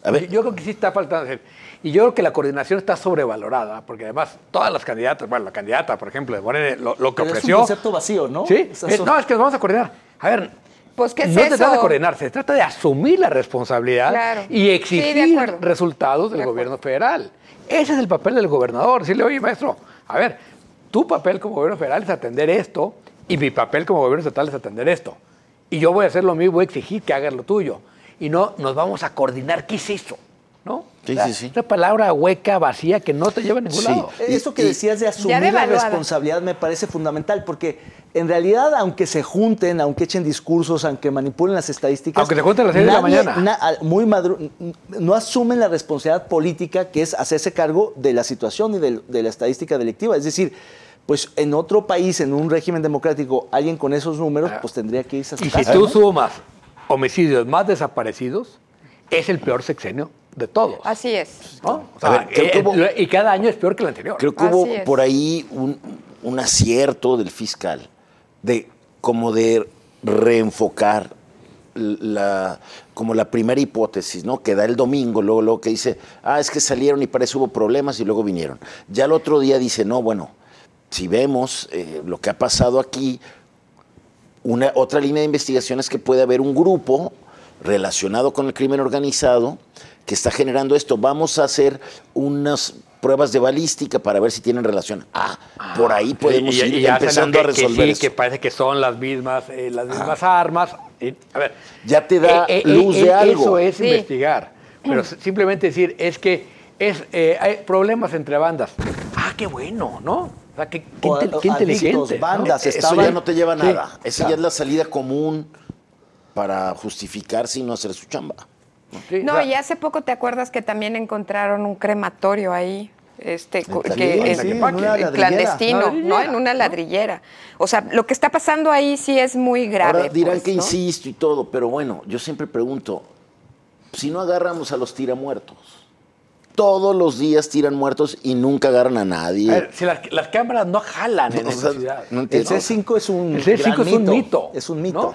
A ver. Yo creo que sí está faltando. Y yo creo que la coordinación está sobrevalorada, porque además todas las candidatas, bueno, la candidata, por ejemplo, de Morena, lo que ofreció... Es un concepto vacío, ¿no? Sí, no, es que nos vamos a coordinar. A ver, pues, ¿qué es no eso? se trata de coordinar, se trata de asumir la responsabilidad y exigir resultados del gobierno federal. Ese es el papel del gobernador. Decirle, oye, maestro, a ver, tu papel como gobierno federal es atender esto y mi papel como gobierno estatal es atender esto. Y yo voy a hacer lo mío y voy a exigir que hagas lo tuyo. Y no nos vamos a coordinar. ¿Qué es eso? ¿No? Sí. Una palabra hueca, vacía, que no te lleva a ningún lado. Eso que decías de asumir la responsabilidad me parece fundamental, porque en realidad, aunque se junten, aunque echen discursos, aunque manipulen las estadísticas... Aunque se junten a las 6 de la mañana. No asumen la responsabilidad política, que es hacerse cargo de la situación y de la estadística delictiva. Es decir, pues en otro país, en un régimen democrático, alguien con esos números, pues tendría que irse a su casa. Y si tú sumas homicidios más desaparecidos, es el peor sexenio de todos. Así es. ¿No? O sea, A ver, creo que hubo- y cada año es peor que el anterior. Creo que hubo Así es. por ahí un acierto del fiscal como de reenfocar como la primera hipótesis, ¿no? Que da el domingo, luego que dice, es que salieron y parece hubo problemas y luego vinieron. Ya el otro día dice, no, bueno, si vemos lo que ha pasado aquí, otra línea de investigación es que puede haber un grupo relacionado con el crimen organizado que está generando esto. Vamos a hacer unas pruebas de balística para ver si tienen relación. Por ahí podemos ir ya empezando a salió resolver sí, eso. que parece que son las mismas armas. A ver, Ya te da luz de algo. Eso es Sí. investigar. Pero simplemente decir, es que hay problemas entre bandas. Qué bueno, ¿no? O sea, qué inteligente. adictos, ¿no? bandas, Eso estaban- ya no te lleva a Sí, nada. Esa claro. ya es la salida común para justificarse y no hacer su chamba. Sí, No, o sea, y hace poco te acuerdas que también encontraron un crematorio ahí, Tlaquepaque. Sí, en una ladrillera. clandestino, Una ¿no? ladrillera, En una ladrillera. O sea, lo que está pasando ahí sí es muy grave. Ahora dirán pues, que ¿no? insisto y todo, pero bueno, yo siempre pregunto, si no agarramos a los tiramuertos, todos los días tiran muertos y nunca agarran a a nadie. ver, si las cámaras no jalan en O esa sea, ciudad. no El entiendo. C5 es un El C5 gran es un mito, Es un mito. ¿no?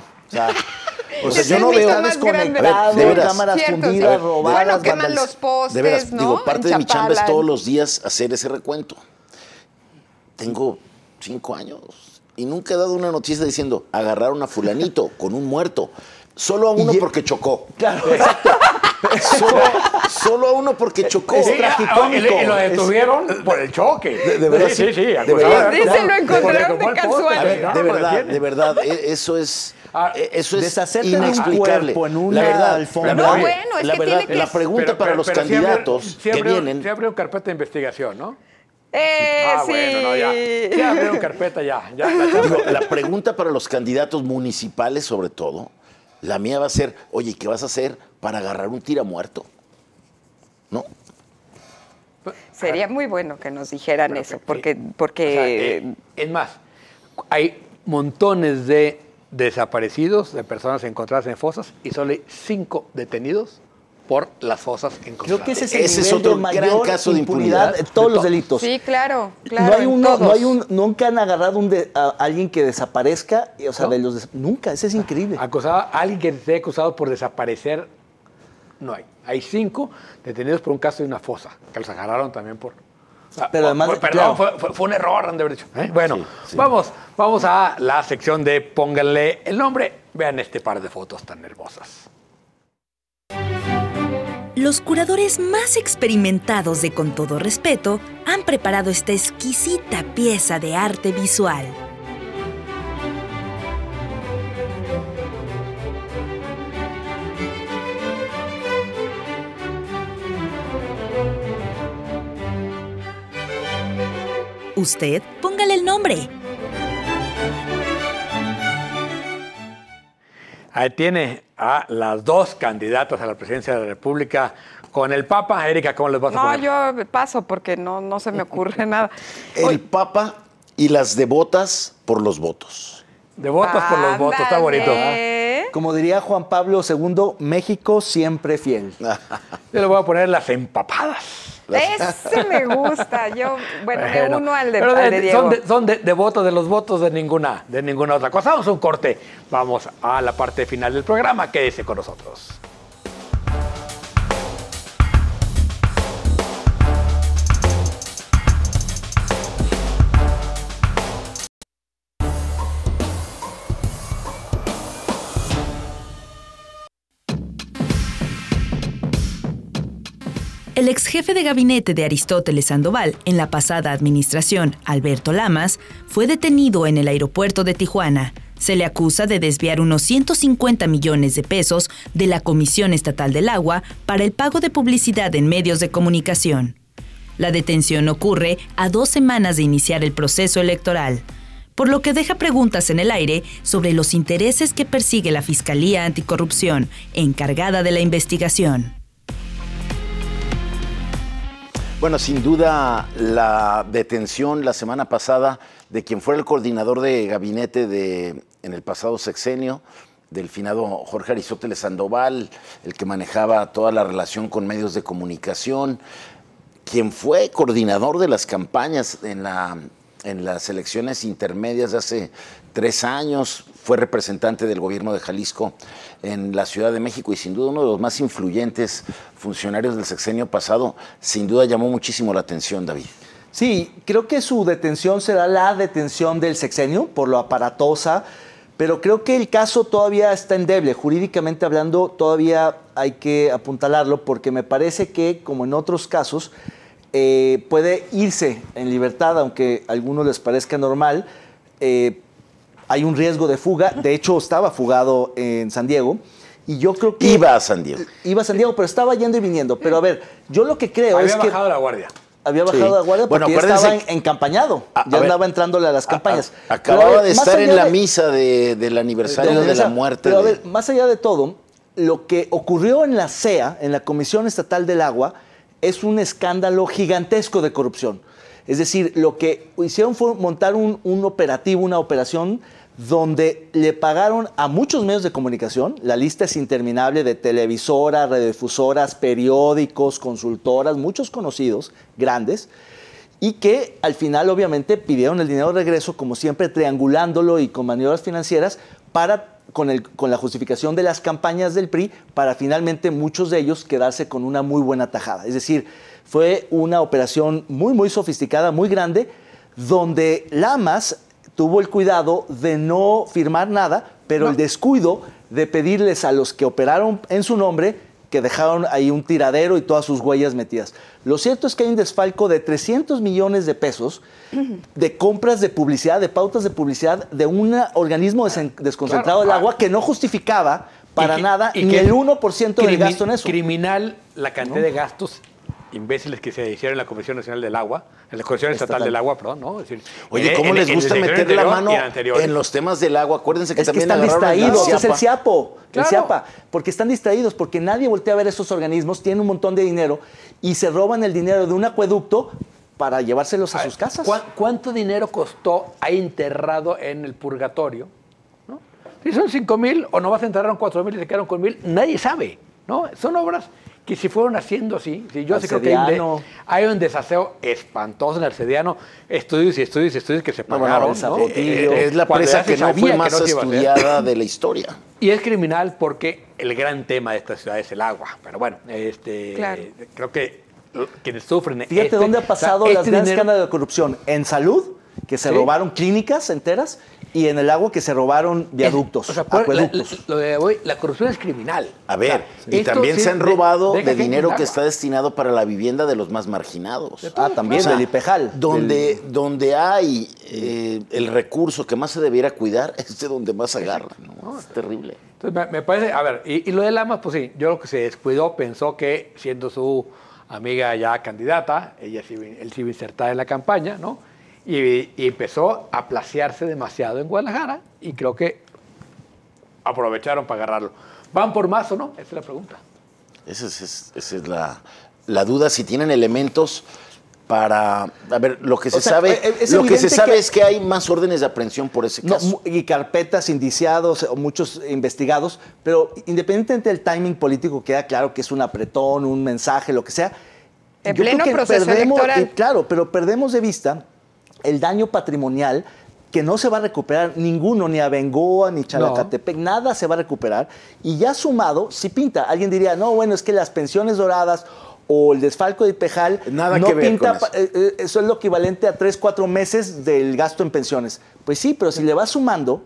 O sea, Es yo el no mito veo más grande. desconectado, A ver, de veras. cámaras Cierto, fundidas, sí. robadas, Bueno, queman vandalizadas. los postes, De veras, ¿no? digo, parte de mi chamba es Enchapalan. todos los días hacer ese recuento. Tengo 5 años y nunca he dado una noticia diciendo agarraron a fulanito con un muerto. Solo a uno porque chocó. Claro, exacto. Solo a uno porque chocó. Es Sí, tragicómico. y lo detuvieron por el choque. de verdad, sí. de acusado verdad. de- Sí, se lo porque encontraron tomó de el poste, casual. A ver, ¿no? de Lo verdad, detienen. de verdad, eso es Deshacerte de un inexplicable. cuerpo en una La verdad, alfombra. la verdad, No, bueno, es la que verdad, tiene que- la pregunta para los sí candidatos que vienen. Se abrió carpeta de investigación, ¿no? Sí. Bueno, no, ya. Se abrió carpeta ya. La chamba- Digo, la pregunta para los candidatos municipales, sobre todo, la mía va a ser, oye, ¿qué vas a hacer para agarrar un tiramuerto? ¿No? Sería muy bueno que nos dijeran eso, porque O sea, es más, hay montones de desaparecidos, de personas encontradas en fosas, y solo hay 5 detenidos por las fosas encontradas. Creo que ese es el Ese es nivel otro de gran mayor caso de impunidad impunidad. en todos De los to- delitos. sí, claro, claro. No hay en uno, todos. nunca han agarrado a alguien que desaparezca, o sea, ¿No? de los nunca, eso es increíble. Acusado, alguien que esté acusado por desaparecer, no hay. Hay 5 detenidos por un caso de una fosa, que los agarraron también por... Pero además, perdón, claro. fue un error, han de haber dicho. Bueno, Sí. vamos a la sección de Pónganle el nombre. Vean este par de fotos tan hermosas. Los curadores más experimentados de Con Todo Respeto han preparado esta exquisita pieza de arte visual. Usted, póngale el nombre. Ahí tiene a las 2 candidatas a la presidencia de la República con el Papa. Erika, ¿cómo les vas a No, poner? yo paso porque no se me ocurre nada. El Papa y las devotas por los votos. De votos por los votos, está bonito. Ándale. Como diría Juan Pablo II, México siempre fiel. Yo le voy a poner las empapadas. Ese me gusta. Yo, bueno, me Bueno, uno al de, pero al de Diego. son de votos de los votos de ninguna otra cosa. Vamos a un corte. Vamos a la parte final del programa. Quédese con nosotros. El ex jefe de gabinete de Aristóteles Sandoval en la pasada administración, Alberto Lamas, fue detenido en el aeropuerto de Tijuana. Se le acusa de desviar unos 150 millones de pesos de la Comisión Estatal del Agua para el pago de publicidad en medios de comunicación. La detención ocurre a 2 semanas de iniciar el proceso electoral, por lo que deja preguntas en el aire sobre los intereses que persigue la Fiscalía Anticorrupción, encargada de la investigación. Bueno, sin duda la detención la semana pasada de quien fuera el coordinador de gabinete en el pasado sexenio del finado Jorge Aristóteles Sandoval, el que manejaba toda la relación con medios de comunicación, quien fue coordinador de las campañas en las elecciones intermedias de hace 3 años, fue representante del gobierno de Jalisco en la Ciudad de México y sin duda uno de los más influyentes funcionarios del sexenio pasado, sin duda llamó muchísimo la atención, David. Sí, creo que su detención será la detención del sexenio por lo aparatosa, pero creo que el caso todavía está endeble. Jurídicamente hablando, todavía hay que apuntalarlo porque me parece que, como en otros casos, puede irse en libertad, aunque a algunos les parezca normal. Hay un riesgo de fuga. De hecho, estaba fugado en San Diego. Y yo creo que... Iba a San Diego. Iba a San Diego, pero estaba yendo y viniendo. Pero a ver, yo lo que creo es que... Había bajado la guardia. Había bajado la guardia porque ya estaba encampañado. Ya andaba entrándole a las campañas. Acababa de estar en la misa del aniversario de la muerte. Pero a ver, más allá de todo, lo que ocurrió en la CEA, en la Comisión Estatal del Agua, es un escándalo gigantesco de corrupción. Es decir, lo que hicieron fue montar un operativo, una operación donde le pagaron a muchos medios de comunicación, la lista es interminable de televisoras, radiodifusoras, periódicos, consultoras, muchos conocidos, grandes, y que al final obviamente pidieron el dinero de regreso, como siempre triangulándolo y con maniobras financieras, con la justificación de las campañas del PRI, para finalmente muchos de ellos quedarse con una muy buena tajada. Es decir, fue una operación muy, muy sofisticada, muy grande, donde Lamas tuvo el cuidado de no firmar nada, pero el descuido de pedirles a los que operaron en su nombre que dejaron ahí un tiradero y todas sus huellas metidas. Lo cierto es que hay un desfalco de 300 millones de pesos de compras de publicidad, de pautas de publicidad de un organismo desconcentrado del agua que no justificaba para nada ni el 1% del gasto en eso. Criminal la cantidad de gastos imbéciles que se hicieron en la Comisión Nacional del Agua, en la Comisión Estatal del Agua, perdón, ¿no? Es decir, oye, ¿cómo les gusta meter la mano en los temas del agua? Acuérdense que también están distraídos, es el CIAPO, claro. El CIAPA, porque están distraídos, porque nadie voltea a ver esos organismos, tienen un montón de dinero y se roban el dinero de un acueducto para llevárselos a sus casas. ¿Cuánto dinero costó ahí enterrado en el purgatorio? ¿No? Si son 5,000 o no vas a enterrar 4,000 y se quedaron con 1,000, nadie sabe, ¿no? Son obras que se fueron haciendo así. Sí, yo sí creo que hay un desaseo espantoso en Arcediano, estudios que se pagaron. ¿no? Es la presa que no fue más estudiada de la historia. Y es criminal porque el gran tema de esta ciudad es el agua. Pero bueno, claro. Creo que quienes sufren... Fíjate dónde ha pasado las grandes escándalos de corrupción. En salud, que se robaron clínicas enteras, y en el agua que se robaron viaductos, acueductos. La corrupción es criminal. A ver, y también se han robado de dinero que está destinado para la vivienda de los más marginados. También, o sea, del IPEJAL. Donde hay el recurso que más se debiera cuidar, es de donde más agarran. ¿No? Es terrible. Entonces, me parece, a ver, y lo de Lamas, pues sí, yo creo que se descuidó, pensó que siendo su amiga ya candidata, él sí iba a insertar en la campaña, ¿no? Y empezó a placearse demasiado en Guadalajara y creo que aprovecharon para agarrarlo. ¿Van por más o no? Esa es la pregunta. Esa es la duda, si tienen elementos para... A ver, lo que se sabe es que hay más órdenes de aprehensión por ese caso. Y carpetas indiciados, o muchos investigados, pero independientemente del timing político, queda claro que es un apretón, un mensaje, lo que sea. En pleno proceso electoral. Claro, pero perdemos de vista el daño patrimonial que no se va a recuperar ninguno, ni Abengoa, ni Chalacatepec, nada se va a recuperar. Y ya sumado, si pinta, alguien diría, no, bueno, es que las pensiones doradas o el desfalco de IPEJAL nada no que ver pinta, con eso. Eso es lo equivalente a 3-4 meses del gasto en pensiones. Pues sí, pero si le vas sumando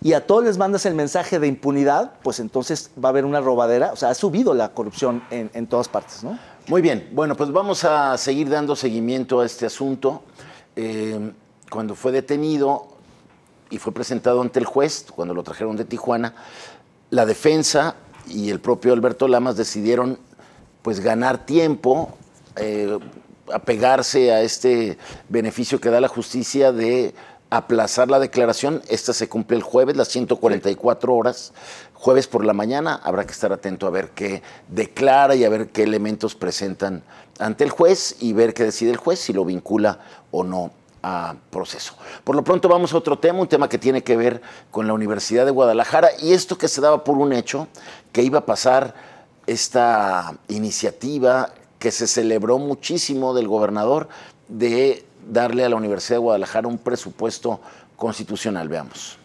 y a todos les mandas el mensaje de impunidad, pues entonces va a haber una robadera. O sea, ha subido la corrupción en todas partes, ¿no? Muy bien, bueno, pues vamos a seguir dando seguimiento a este asunto. Cuando fue detenido y fue presentado ante el juez, cuando lo trajeron de Tijuana, la defensa y el propio Alberto Lamas decidieron pues ganar tiempo, apegarse a este beneficio que da la justicia de aplazar la declaración. Esta se cumple el jueves, las 144 horas, jueves por la mañana. Habrá que estar atento a ver qué declara y a ver qué elementos presentan ante el juez y ver qué decide el juez, si lo vincula o no a proceso. Por lo pronto vamos a otro tema, un tema que tiene que ver con la Universidad de Guadalajara y esto que se daba por un hecho, que iba a pasar esta iniciativa que se celebró muchísimo del gobernador de darle a la Universidad de Guadalajara un presupuesto constitucional. Veamos.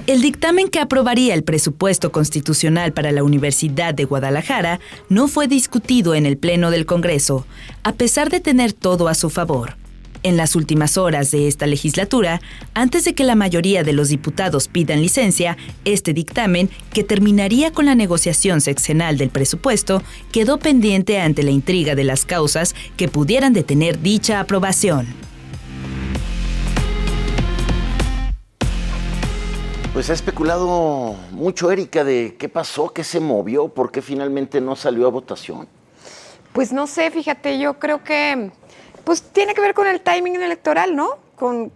El dictamen que aprobaría el presupuesto constitucional para la Universidad de Guadalajara no fue discutido en el Pleno del Congreso, a pesar de tener todo a su favor. En las últimas horas de esta legislatura, antes de que la mayoría de los diputados pidan licencia, este dictamen, que terminaría con la negociación sexenal del presupuesto, quedó pendiente ante la intriga de las causas que pudieran detener dicha aprobación. Pues ha especulado mucho, Erika, de qué pasó, qué se movió, por qué finalmente no salió a votación. Pues no sé, fíjate, yo creo que pues tiene que ver con el timing electoral, ¿no? Con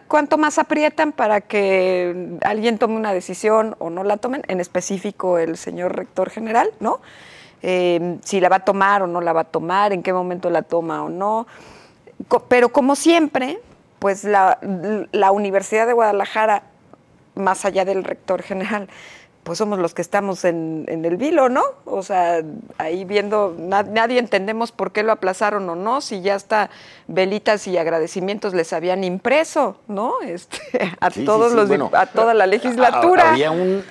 cuánto más aprietan para que alguien tome una decisión o no la tomen, en específico el señor rector general, ¿no? Si la va a tomar o no la va a tomar, en qué momento la toma o no. Pero como siempre, pues la Universidad de Guadalajara, más allá del rector general, pues somos los que estamos en el vilo, ¿no? O sea, ahí viendo, nadie entendemos por qué lo aplazaron o no, si ya hasta velitas y agradecimientos les habían impreso, ¿no? A toda la legislatura. Había un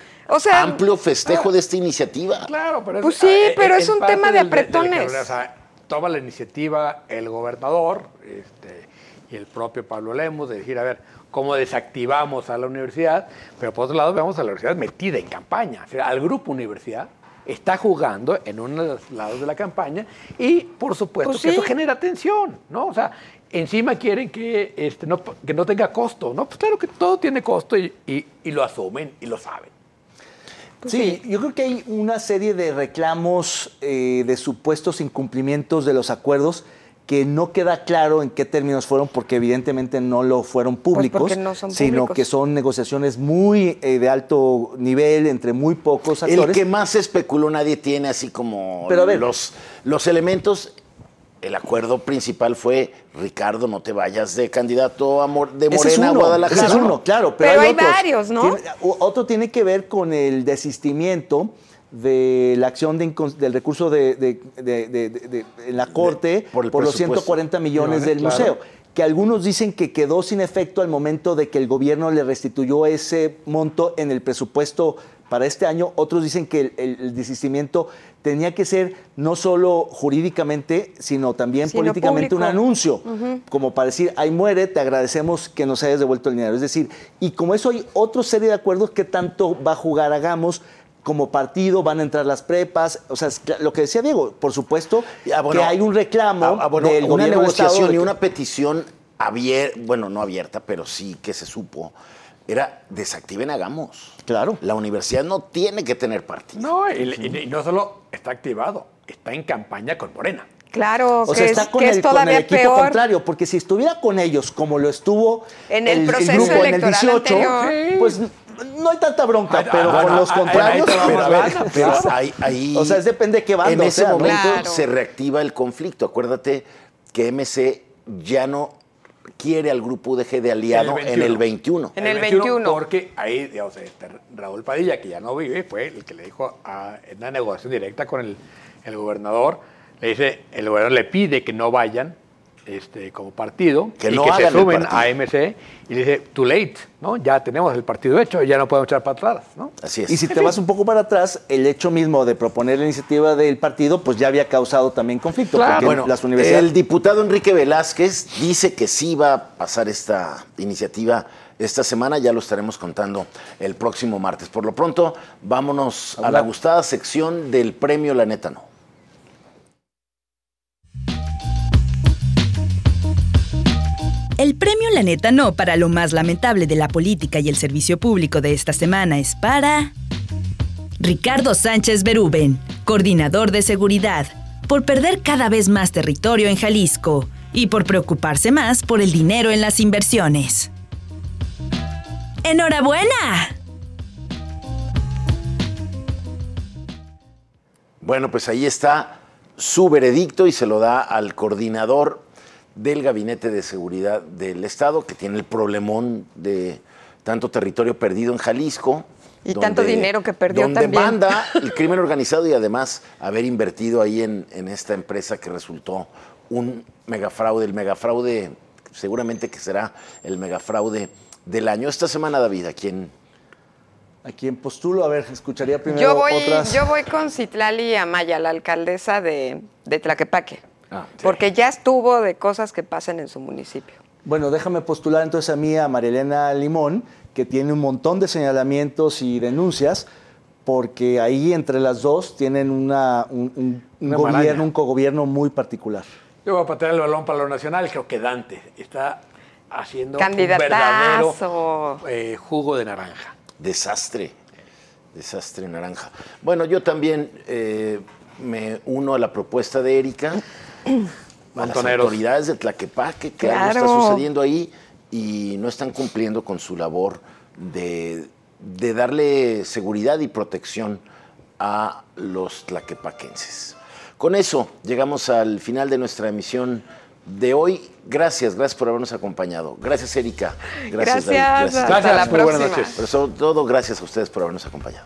amplio festejo de esta iniciativa. Claro, pero pues sí, pero es un tema de apretones. Toma la iniciativa el gobernador, y el propio Pablo Lemus, de decir, a ver, cómo desactivamos a la universidad, pero por otro lado vemos a la universidad metida en campaña. O sea, al grupo universidad está jugando en uno de los lados de la campaña y, por supuesto, pues sí, que eso genera tensión, ¿no? O sea, encima quieren que no tenga costo, ¿no? Pues claro que todo tiene costo y lo asumen y lo saben. Pues sí, yo creo que hay una serie de reclamos de supuestos incumplimientos de los acuerdos que no queda claro en qué términos fueron, porque evidentemente no lo fueron públicos, pues no son sino públicos, que son negociaciones muy de alto nivel entre muy pocos actores. El que más especuló, nadie tiene así como los elementos. El acuerdo principal fue, Ricardo, no te vayas de candidato de Morena a Guadalajara. Ese es uno, claro. Pero hay varios, ¿no? Otro tiene que ver con el desistimiento de la acción del recurso en la Corte por los 140 millones del museo, que algunos dicen que quedó sin efecto al momento de que el gobierno le restituyó ese monto en el presupuesto para este año. Otros dicen que el desistimiento tenía que ser no solo jurídicamente, sino también políticamente público. Un anuncio, como para decir, ahí muere, te agradecemos que nos hayas devuelto el dinero. Es decir, y como eso hay otra serie de acuerdos que tanto va a jugar Hagamos. Como partido van a entrar las prepas, o sea, lo que decía Diego, por supuesto, que hay un reclamo del una negociación del y una petición abierta, bueno, no abierta, pero sí que se supo, era desactiven Hagamos. Claro. La universidad no tiene que tener partido. No, y no solo está activado, está en campaña con Morena. Claro, o sea, está con el equipo peor. Contrario, porque si estuviera con ellos como lo estuvo en el proceso grupo electoral en el 18, anterior, pues no hay tanta bronca, pero con los contrarios, ahí, o sea, depende de qué bando. En ese momento claro, se reactiva el conflicto. Acuérdate que MC ya no quiere al grupo UDG de aliado en el 21. En el 21. Porque ahí, digamos, Raúl Padilla, que ya no vive, fue el que le dijo en una negociación directa con el gobernador, el gobernador le pide que no vayan como partido, que y no que se sumen a MC, y le dice, too late, ¿no? Ya tenemos el partido hecho, ya no podemos echar para atrás, ¿no? Así es. Y si te vas un poco para atrás, el hecho mismo de proponer la iniciativa del partido, pues ya había causado también conflicto. Claro. Porque Bueno, las universidades... el diputado Enrique Velázquez dice que sí va a pasar esta iniciativa esta semana, ya lo estaremos contando el próximo martes. Por lo pronto, vámonos a la gustada sección del premio La Neta No. El premio La Neta No para lo más lamentable de la política y el servicio público de esta semana es para Ricardo Sánchez Berúben, coordinador de seguridad, por perder cada vez más territorio en Jalisco y por preocuparse más por el dinero en las inversiones. ¡Enhorabuena! Bueno, pues ahí está su veredicto y se lo da al coordinador del Gabinete de Seguridad del Estado, que tiene el problemón de tanto territorio perdido en Jalisco. Y tanto dinero que perdió donde también. manda el crimen organizado y además haber invertido ahí en esta empresa que resultó un megafraude, el megafraude, seguramente que será el megafraude del año. Esta semana, David, ¿a quién postulo? A ver, escucharía primero otras. Yo voy con Citlali Amaya, la alcaldesa de Tlaquepaque, Sí. porque ya estuvo de cosas que pasan en su municipio. Bueno, déjame postular entonces a mí, a Marielena Limón, que tiene un montón de señalamientos y denuncias, porque ahí entre las dos tienen un maraña. un cogobierno muy particular. Yo voy a patear el balón para lo nacional. Creo que Dante está haciendo Candidatazo. un verdadero jugo de naranja. Desastre naranja. Bueno, yo también me uno a la propuesta de Erika. A las Montoneros. autoridades de Tlaquepaque, que algo Claro. está sucediendo ahí y no están cumpliendo con su labor de darle seguridad y protección a los tlaquepaquenses. Con eso llegamos al final de nuestra emisión de hoy. Gracias por habernos acompañado. Gracias, Erika. Gracias, David. Gracias. Hasta la Muy buenas próxima. noches. Pero sobre todo, gracias a ustedes por habernos acompañado.